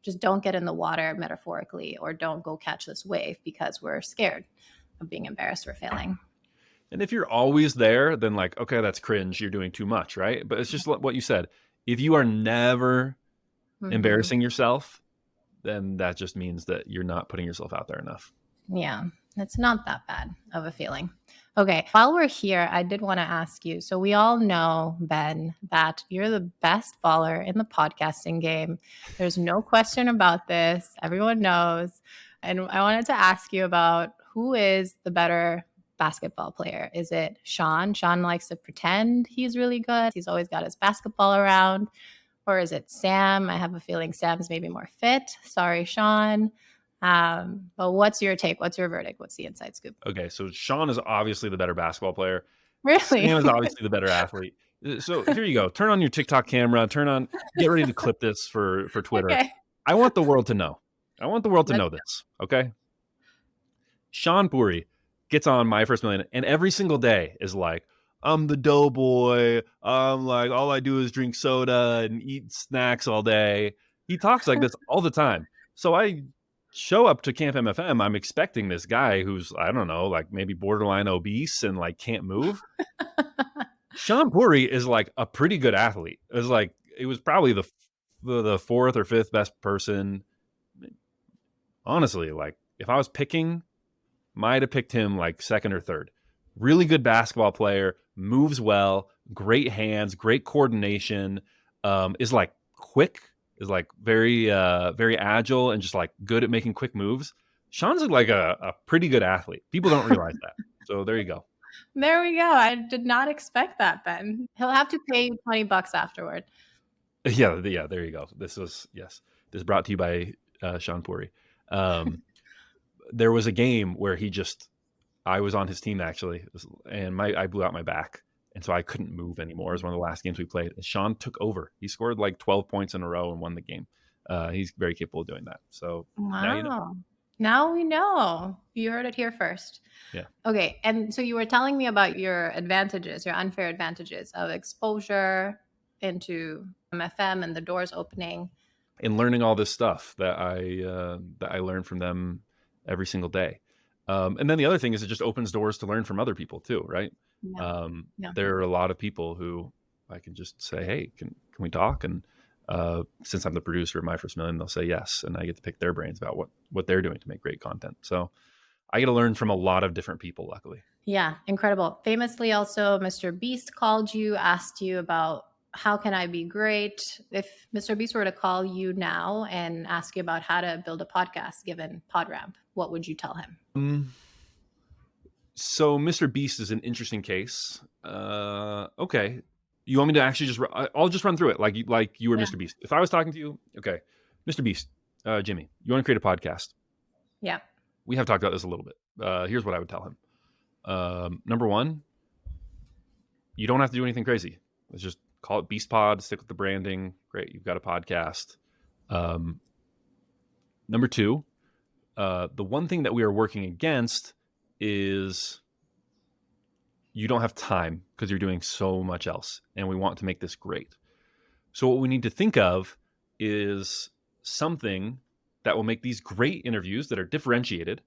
just don't get in the water metaphorically or don't go catch this wave because we're scared of being embarrassed or failing. And if you're always there, then like, okay, that's cringe. You're doing too much, right? But it's just what you said. If you are never embarrassing yourself, then that just means that you're not putting yourself out there enough. Yeah, it's not that bad of a feeling. Okay, while we're here, I did want to ask you. So we all know, Ben, that you're the best baller in the podcasting game. There's no question about this. Everyone knows. And I wanted to ask you about who is the better basketball player. Is it Shaan? Shaan likes to pretend he's really good. He's always got his basketball around. Or is it Sam? I have a feeling Sam's maybe more fit. Sorry, Shaan. But what's your take? What's your verdict? What's the inside scoop? Okay, so Shaan is obviously the better basketball player. Really? Sam is obviously the better athlete. So here you go. Turn on your TikTok camera. Get ready to clip this for Twitter. Okay. I want the world to know. I want the world to know this. Okay. Shaan Puri gets on MyFirstMillion, and every single day is like, I'm the doughboy. I'm like, all I do is drink soda and eat snacks all day. He talks like this all the time. So I show up to Camp MFM. I'm expecting this guy who's, I don't know, like maybe borderline obese and like can't move. Shaan Puri is like a pretty good athlete. It was probably the fourth or fifth best person. Honestly, like if I was picking, might have picked him like second or third. Really good basketball player, moves well, great hands, great coordination, is like quick, is like very agile and just like good at making quick moves. Shaan's like a pretty good athlete. People don't realize that. So there you go. There we go. I did not expect that, Ben. He'll have to pay you $20 afterward. Yeah, there you go. This is brought to you by Shaan Puri. There was a game where I was on his team actually, and I blew out my back, and so I couldn't move anymore. It was one of the last games we played. And Shaan took over. He scored like 12 points in a row and won the game. He's very capable of doing that. So wow. now you know. Now we know. You heard it here first. Yeah. Okay. And so you were telling me about your advantages, your unfair advantages of exposure into MFM and the doors opening. And learning all this stuff that I learned from them every single day. And then the other thing is it just opens doors to learn from other people too, right? Yeah. There are a lot of people who I can just say, hey, can we talk? And since I'm the producer of MyFirstMillion, they'll say yes. And I get to pick their brains about what they're doing to make great content. So I get to learn from a lot of different people, luckily. Yeah, incredible. Famously also, MrBeast called you, asked you about how can I be great? If MrBeast were to call you now and ask you about how to build a podcast given PodRamp, what would you tell him? So MrBeast is an interesting case. Okay. You want me to actually I'll just run through it like you were MrBeast. If I was talking to you, okay, MrBeast, Jimmy, you want to create a podcast? Yeah. We have talked about this a little bit. Here's what I would tell him. Number one, you don't have to do anything crazy. Let's just call it Beast Pod, stick with the branding. Great. You've got a podcast. Number two, the one thing that we are working against is you don't have time because you're doing so much else, and we want to make this great. So what we need to think of is something that will make these great interviews that are differentiated.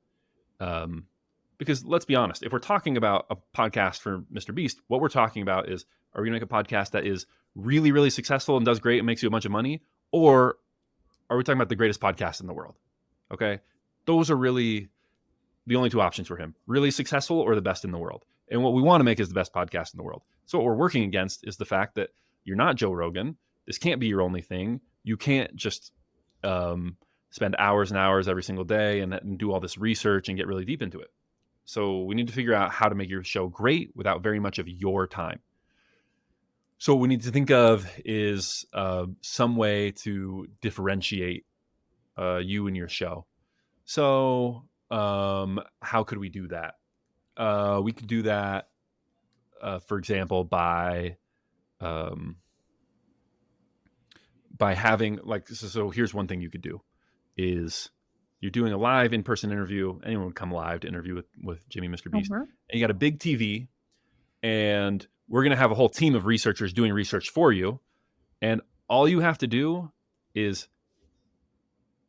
Because let's be honest, if we're talking about a podcast for MrBeast, what we're talking about is, are we going to make a podcast that is really, really successful and does great and makes you a bunch of money? Or are we talking about the greatest podcast in the world? Okay. Those are really the only two options for him, really successful or the best in the world. And what we want to make is the best podcast in the world. So what we're working against is the fact that you're not Joe Rogan. This can't be your only thing. You can't just spend hours and hours every single day and do all this research and get really deep into it. So we need to figure out how to make your show great without very much of your time. So what we need to think of is some way to differentiate you and your show. So how could we do that? We could do that, for example, by having so here's one thing you could do is you're doing a live in-person interview. Anyone would come live to interview with Jimmy, MrBeast. And you got a big TV, and we're going to have a whole team of researchers doing research for you. And all you have to do is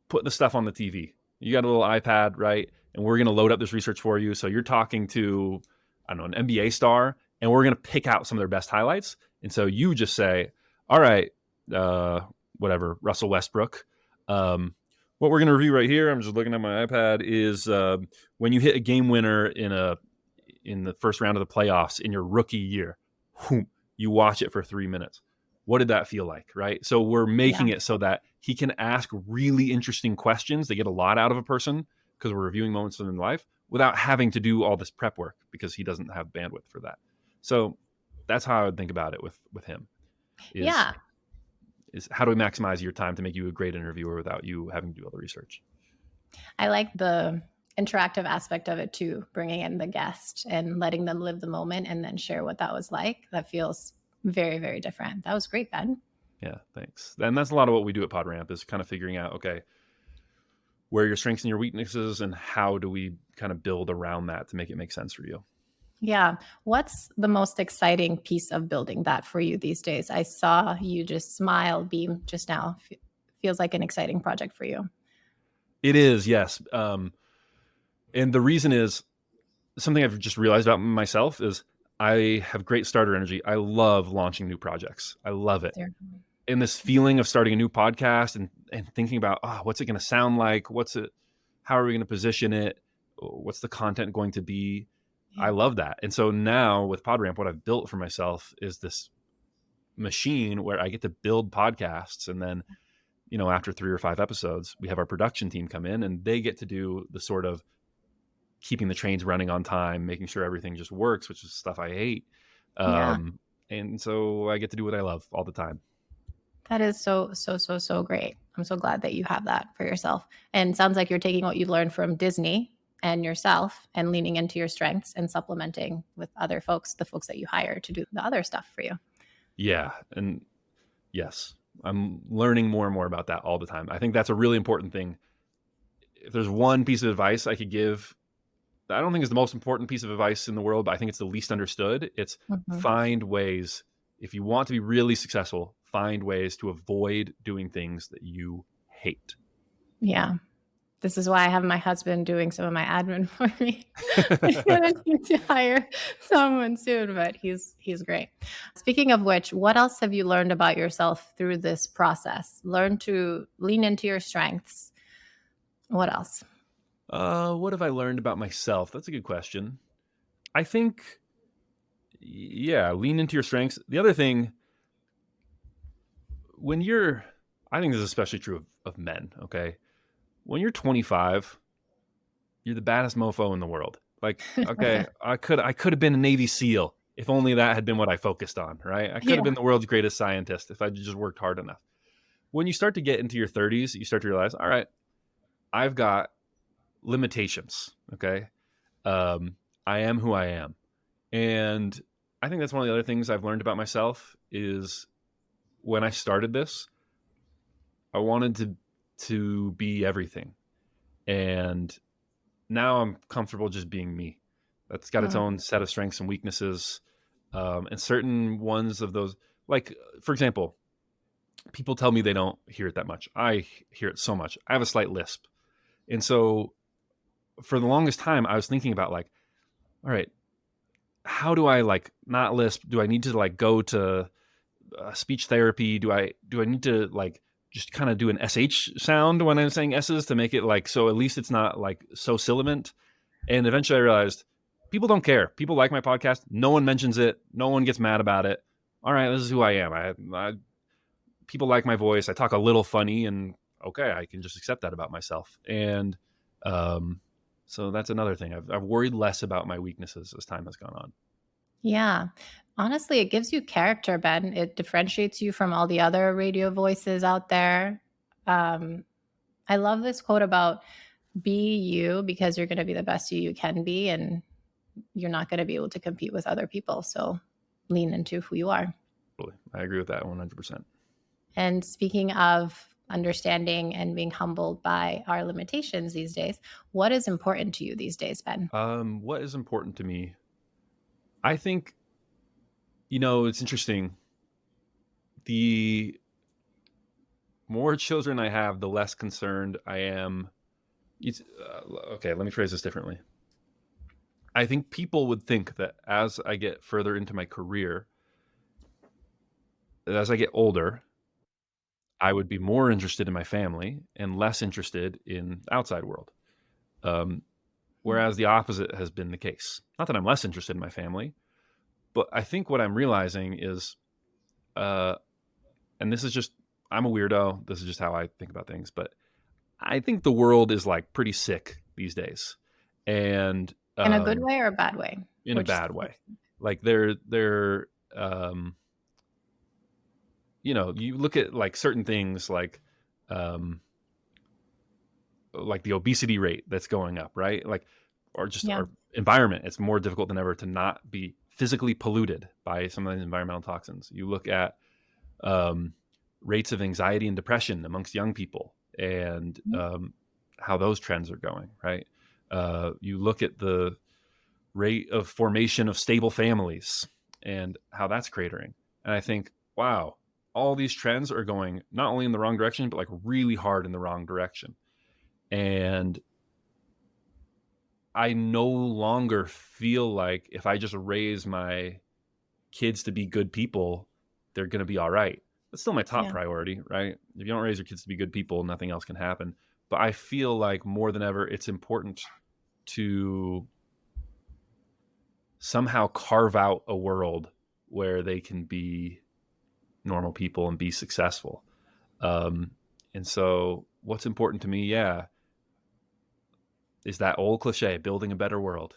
put the stuff on the TV. You got a little iPad, right? And we're going to load up this research for you. So you're talking to, I don't know, an NBA star, and we're going to pick out some of their best highlights. And so you just say, all right, whatever, Russell Westbrook. What we're going to review right here, I'm just looking at my iPad, is when you hit a game winner in the first round of the playoffs in your rookie year, you watch it for 3 minutes. What did that feel like, right? So we're making it so that he can ask really interesting questions. They get a lot out of a person because we're reviewing moments in life without having to do all this prep work because he doesn't have bandwidth for that. So that's how I would think about it with him is Yeah. how do we maximize your time to make you a great interviewer without you having to do all the research? I like the interactive aspect of it too, bringing in the guest and letting them live the moment and then share what that was like. That feels very, very different. That was great, Ben. Yeah, thanks. And that's a lot of what we do at PodRamp is kind of figuring out, okay, where are your strengths and your weaknesses and how do we kind of build around that to make it make sense for you? Yeah. What's the most exciting piece of building that for you these days? I saw you just smile, beam just now. Feels like an exciting project for you. It is, yes. And the reason is something I've just realized about myself is I have great starter energy. I love launching new projects. I love it. There. And this feeling of starting a new podcast and thinking about, what's it going to sound like? How are we going to position it? What's the content going to be? Yeah. I love that. And so now with PodRamp, what I've built for myself is this machine where I get to build podcasts. And then, after 3 or 5 episodes, we have our production team come in and they get to do the sort of keeping the trains running on time, making sure everything just works, which is stuff I hate. Yeah. And so I get to do what I love all the time. That is so great. I'm so glad that you have that for yourself. And it sounds like you're taking what you learned from Disney and yourself and leaning into your strengths and supplementing with other folks, the folks that you hire to do the other stuff for you. Yeah. And yes, I'm learning more and more about that all the time. I think that's a really important thing. If there's one piece of advice I could give, I don't think it's the most important piece of advice in the world, but I think it's the least understood. It's find ways, if you want to be really successful, find ways to avoid doing things that you hate. Yeah. This is why I have my husband doing some of my admin for me. I'm gonna need to hire someone soon, but he's great. Speaking of which, what else have you learned about yourself through this process? Learn to lean into your strengths. What else? What have I learned about myself? That's a good question. I think, lean into your strengths. The other thing, I think this is especially true of men, okay? When you're 25, you're the baddest mofo in the world. Like, okay, I could have been a Navy SEAL if only that had been what I focused on, right? I could have been the world's greatest scientist if I just worked hard enough. When you start to get into your 30s, you start to realize, all right, I've got limitations, okay? I am who I am. And I think that's one of the other things I've learned about myself is when I started this, I wanted to be everything. And now I'm comfortable just being me. That's got its own set of strengths and weaknesses. And certain ones of those, like, for example, people tell me they don't hear it that much. I hear it so much. I have a slight lisp. And so for the longest time, I was thinking about like, all right, how do I like not lisp? Do I need to like go to speech therapy? Do I need to like just kind of do an SH sound when I'm saying S's to make it like, so at least it's not like so sibilant. And eventually I realized people don't care. People like my podcast. No one mentions it. No one gets mad about it. All right, this is who I am. People like my voice. I talk a little funny and okay, I can just accept that about myself. And so that's another thing. I've worried less about my weaknesses as time has gone on. Yeah. Honestly, it gives you character, Ben. It differentiates you from all the other radio voices out there. I love this quote about be you because you're going to be the best you can be, and you're not going to be able to compete with other people. So lean into who you are. Totally. I agree with that 100%. And speaking of understanding and being humbled by our limitations these days, what is important to you these days, Ben? What is important to me? I think, it's interesting. The more children I have, the less concerned I am. Okay, let me phrase this differently. I think people would think that as I get further into my career, as I get older, I would be more interested in my family and less interested in the outside world. Whereas the opposite has been the case. Not that I'm less interested in my family, but I think what I'm realizing is, and this is just, I'm a weirdo. This is just how I think about things, but I think the world is like pretty sick these days, and In a good way or a bad way? in a Which bad way. Like they're you look at like certain things um, like the obesity rate that's going up, right? Like, or just yeah. our environment. It's more difficult than ever to not be physically polluted by some of these environmental toxins. You look at um, rates of anxiety and depression amongst young people, and how those trends are going, right? You look at the rate of formation of stable families and how that's cratering. And I think, wow, all these trends are going not only in the wrong direction, but like really hard in the wrong direction. And I no longer feel like if I just raise my kids to be good people, they're going to be all right. That's still my top Yeah. priority, right? If you don't raise your kids to be good people, nothing else can happen. But I feel like more than ever, it's important to somehow carve out a world where they can be normal people and be successful. And so, what's important to me, yeah, is that old cliche: building a better world,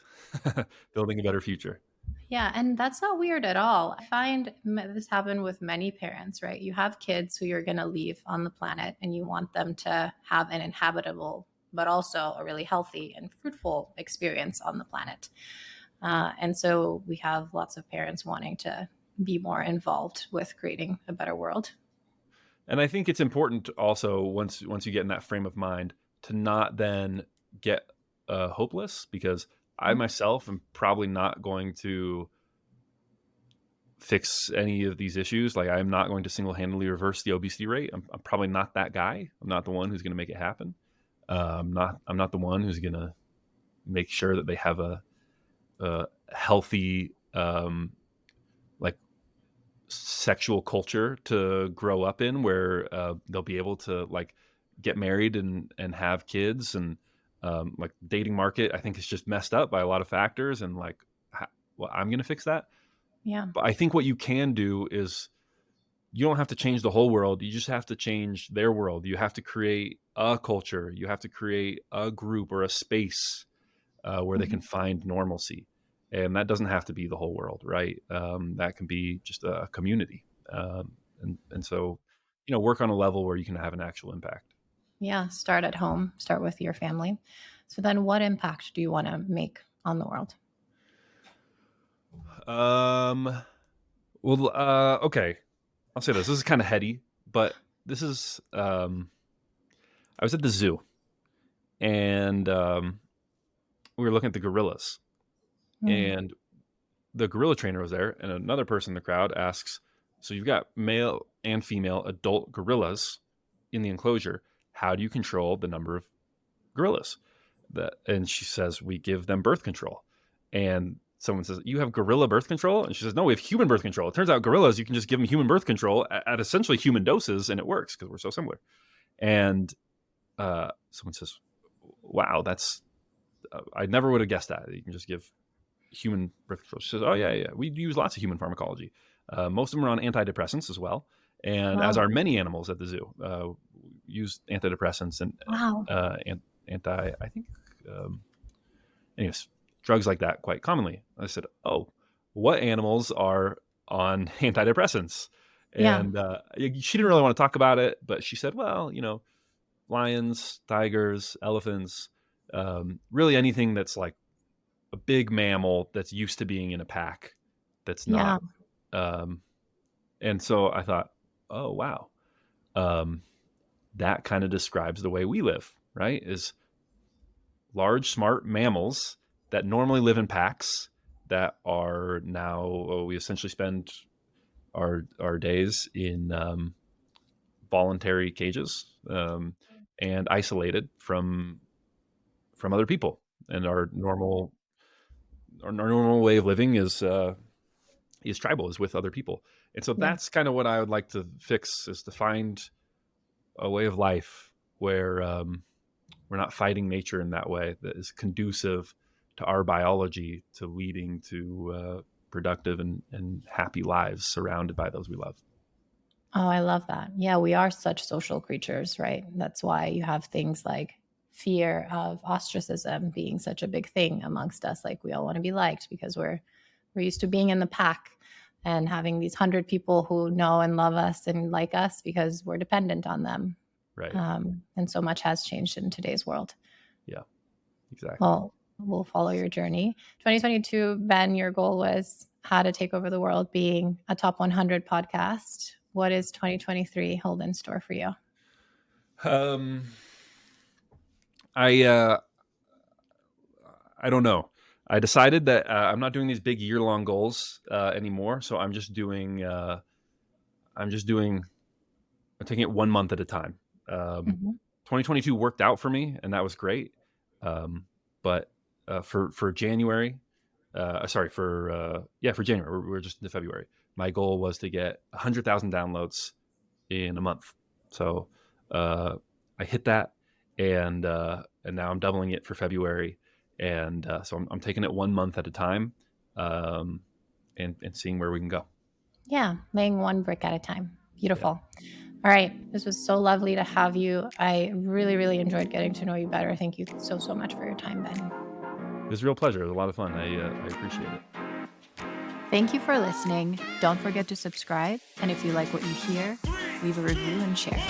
building a better future. Yeah, and that's not weird at all. I find this happen with many parents, right? You have kids who you're going to leave on the planet and you want them to have an inhabitable, but also a really healthy and fruitful experience on the planet. And so we have lots of parents wanting to be more involved with creating a better world. And I think it's important also once you get in that frame of mind to not then get hopeless, because I Mhm. myself am probably not going to fix any of these issues. Like, I'm not going to single-handedly reverse the obesity rate. I'm probably not that guy. I'm not the one who's going to make it happen. I'm not the one who's going to make sure that they have a healthy like sexual culture to grow up in, where they'll be able to like get married and have kids. And like dating market, I think, is just messed up by a lot of factors. And like, well, I'm going to fix that. Yeah. But I think what you can do is, you don't have to change the whole world. You just have to change their world. You have to create a culture. You have to create a group or a space where they Mhm. can find normalcy. And that doesn't have to be the whole world, right? That can be just a community. And so, work on a level where you can have an actual impact. Yeah. Start at home, start with your family. So then what impact do you want to make on the world? Um, well, okay. I'll say this. This is kind of heady, but this is, I was at the zoo, and we were looking at the gorillas, Mm. and the gorilla trainer was there, and another person in the crowd asks, "So you've got male and female adult gorillas in the enclosure. How do you control the number of gorillas?" And she says, "We give them birth control." And someone says, "You have gorilla birth control?" And she says, "No, we have human birth control." It turns out gorillas, you can just give them human birth control at essentially human doses, and it works because we're so similar. And someone says, "Wow, that's I never would have guessed that. You can just give human birth control." She says, "Oh yeah, yeah, we use lots of human pharmacology. Most of them are on antidepressants as well, and as Wow. are many animals at the zoo. Use antidepressants and Wow. anti, I think, um, anyways, drugs like that quite commonly." I said, "Oh, what animals are on antidepressants?" Yeah. And she didn't really want to talk about it, but she said, "Well, lions, tigers, elephants, really anything that's like a big mammal that's used to being in a pack, that's not." Yeah. Um, and so I thought, oh wow, um, that kind of describes the way we live, right? Is large, smart mammals that normally live in packs, that are now, we essentially spend our days in voluntary cages, and isolated from other people. And our normal way of living is tribal, is with other people. And so Yeah. that's kind of what I would like to fix, is to find a way of life where we're not fighting nature in that way, that is conducive to our biology, to leading to productive and happy lives surrounded by those we love. Oh, I love that. Yeah, we are such social creatures, right? That's why you have things like fear of ostracism being such a big thing amongst us. Like, we all want to be liked because we're used to being in the pack and having these 100 people who know and love us and like us because we're dependent on them. Right. And so much has changed in today's world. Yeah, exactly. Well, we'll follow your journey. 2022, Ben, your goal was how to take over the world, being a top 100 podcast. What does 2023 hold in store for you? I don't know. I decided that I'm not doing these big year-long goals anymore. So I'm taking it 1 month at a time. 2022 worked out for me, and that was great. But for January, for January, we're just into February. My goal was to get 100,000 downloads in a month. So I hit that, and now I'm doubling it for February. And so I'm taking it 1 month at a time, and seeing where we can go. Yeah, laying one brick at a time. Beautiful. Yeah. All right. This was so lovely to have you. I really, really enjoyed getting to know you better. Thank you so much for your time, Ben. It was a real pleasure. It was a lot of fun. I appreciate it. Thank you for listening. Don't forget to subscribe. And if you like what you hear, leave a review and share.